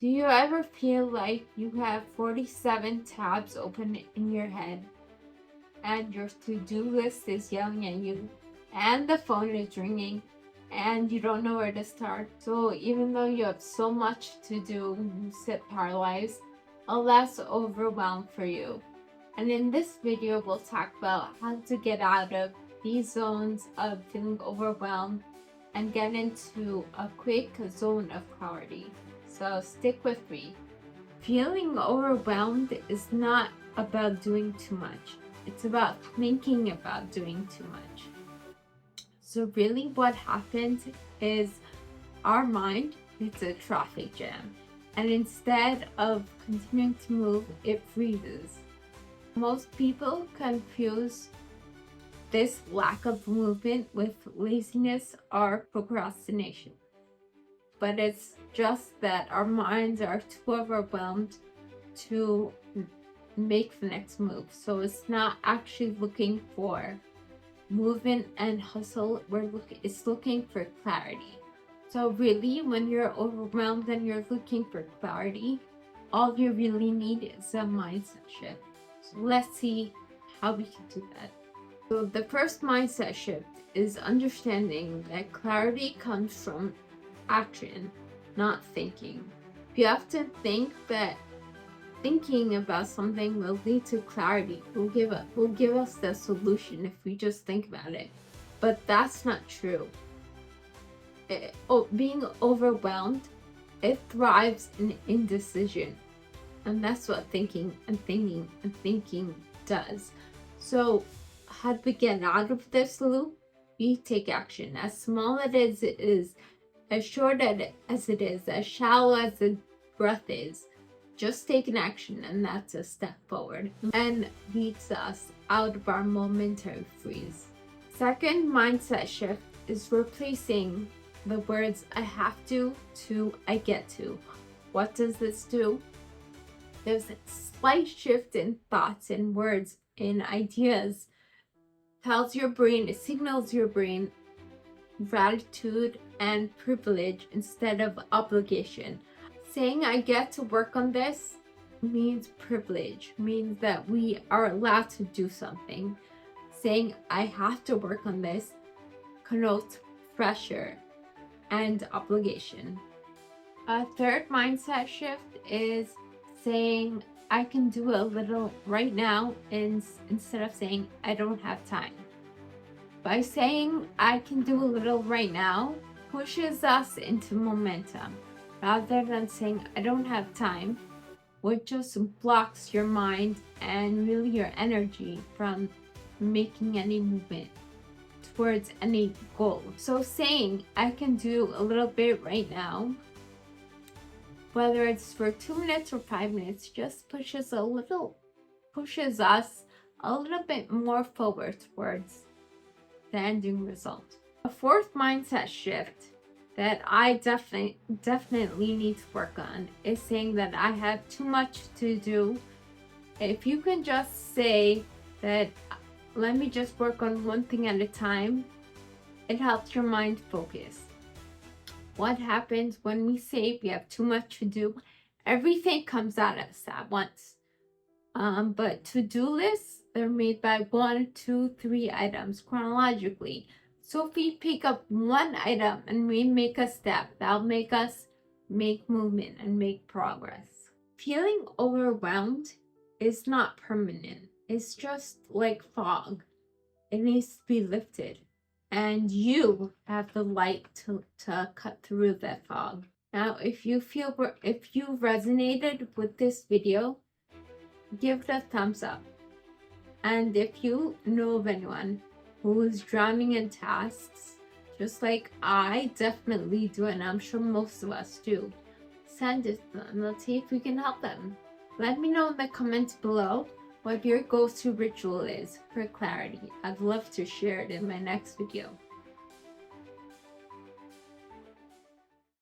Do you ever feel like you have 47 tabs open in your head and your to-do list is yelling at you and the phone is ringing and you don't know where to start? So even though you have so much to do, you sit paralyzed, all that's overwhelmed for you. And in this video, we'll talk about how to get out of these zones of feeling overwhelmed and get into a quick zone of clarity. So stick with me. Feeling overwhelmed is not about doing too much. It's about thinking about doing too much. So really what happens is our mind hits a traffic jam, and instead of continuing to move, it freezes. Most people confuse this lack of movement with laziness or procrastination. But it's just that our minds are too overwhelmed to make the next move. So it's not actually looking for movement and hustle. It's looking for clarity. So really, when you're overwhelmed and you're looking for clarity, all you really need is a mindset shift. So let's see how we can do that. So the first mindset shift is understanding that clarity comes from action, not thinking. You have to think that thinking about something will lead to clarity, will give us the solution if we just think about it. But that's not true. Being overwhelmed, it thrives in indecision. And that's what thinking does. So how do we get out of this loop? We take action. As small as it is, as short as it is, as shallow as the breath is, just take an action, and that's a step forward and leads us out of our momentary freeze. Second mindset shift is replacing the words I have to I get to. What does this do? There's a slight shift in thoughts and words and ideas. It signals your brain gratitude and privilege instead of obligation. Saying I get to work on this means privilege, means that we are allowed to do something. Saying I have to work on this connotes pressure and obligation. A third mindset shift is saying I can do a little right now instead of saying I don't have time. By saying I can do a little right now pushes us into momentum rather than saying I don't have time, which just blocks your mind and really your energy from making any movement towards any goal. So saying I can do a little bit right now, whether it's for 2 minutes or 5 minutes, just pushes us a little bit more forward towards the ending result. A fourth mindset shift that I definitely need to work on is saying that I have too much to do. If you can just say that, let me just work on one thing at a time, it helps your mind focus. What happens when we say we have too much to do? Everything comes at us at once. But to-do lists, they're made by 1, 2, 3 items chronologically. So if we pick up one item and we make a step, that'll make us make movement and make progress. Feeling overwhelmed is not permanent. It's just like fog. It needs to be lifted. And you have the light to cut through that fog. Now, if you resonated with this video, give it a thumbs up. And if you know of anyone who is drowning in tasks, just like I definitely do, and I'm sure most of us do, send it to them. Let's see if we can help them. Let me know in the comments below what your go-to ritual is for clarity. I'd love to share it in my next video.